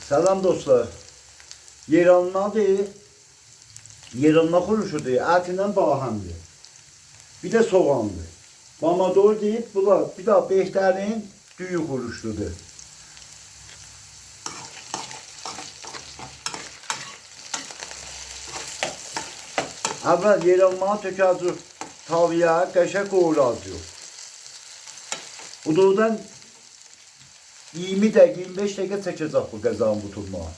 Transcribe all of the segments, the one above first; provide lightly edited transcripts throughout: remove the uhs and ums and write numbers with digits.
Selam dostlar. Yeranmadır. Yeranma kuruşudur. Etinden bahandır. Bir de soğandır. Pomidor deyip bunlar bir daha behterin düyü kuruşludur. Evvel yeranma tökəcək tavaya qəşəng qoğuracaq. Ududan 20 dəqiqə, 25 dəqiqə çəkəcək bu qəzanın butulmağı.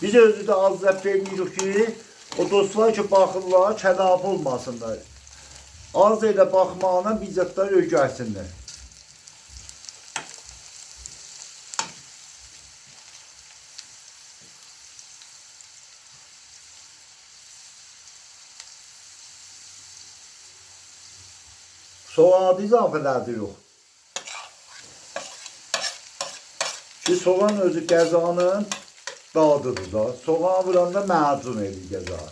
Biz özü də az zəbt edirik ki, o dostlar ki, baxırlar, kəlaf olmasınlar. Az elə baxmağına bizzətlər öyrəsinlər. Soğanı izafələdirik. Ki, soğan özü qəzanın dadıdır da. Soğan vuranda məzun edir qəzanı.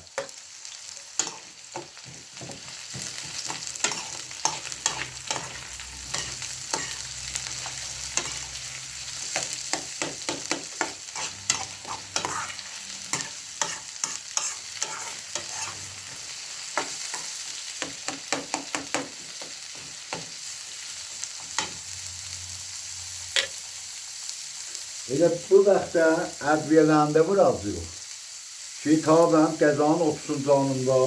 Elə bu vaxtda ədviyələndə vuracaq ki, tabəm qəzanın 30-cu anında.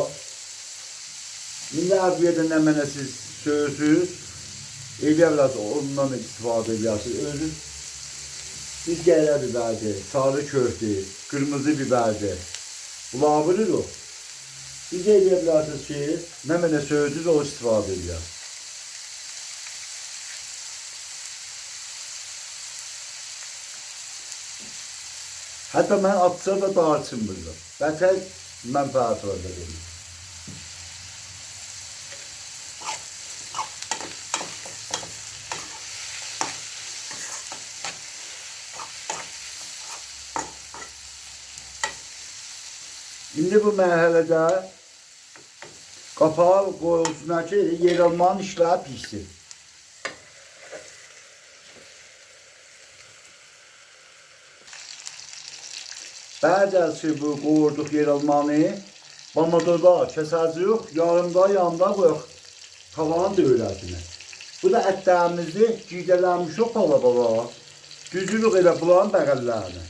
İndi ədviyədə nə mənə siz sözsüz, eləyəvləz ondan istifadə edirsiniz. Özü biz gələ bibərdir, sarı köfdür, qırmızı bibərdir. Bunlar vururuq. Biz eləyəvlərsiniz ki, nə mənə sözsüz o istifadə edirsiniz. Hətta mən atsa da darçın burada. Bətər mənfəət var da deyil. İndi bu mərhələdə qapağı qoyulsun ki, yeranmanın işləri pişsin. Bəzəsi bu qoyurduq yeranmanı, pomidorda kəsəcəyik, yarımda yanında qoyaq tavanın dövlətinə. Bu da ətlərimizi cidələnmişik bala-bala, düzürük elə bunların bəğəllərini.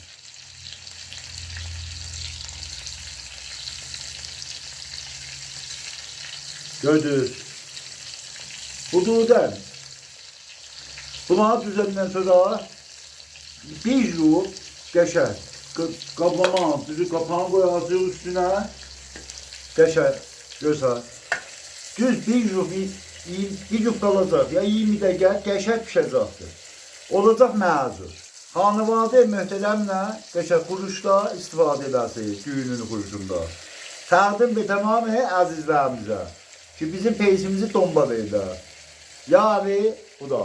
Gördünüz. Bududan. Bunları düzəndən sonra bir yıl qəşəng. Kaplama, düzü kapağını koyacağız üstüne. Qəşəng, göster. Düz bir yuf qalacaq ya 20 dəqiqə qəşəng pişəcəkdir. Olacaq məzur. Xanıvadə möhtərəmlə qəşəng quruşda istifadə edəsiniz, düyünün quruşunda. Təqdim və tamamı əzizlərimizə ki, bizim peysimizi tomba verirlər. Yəni, bu da.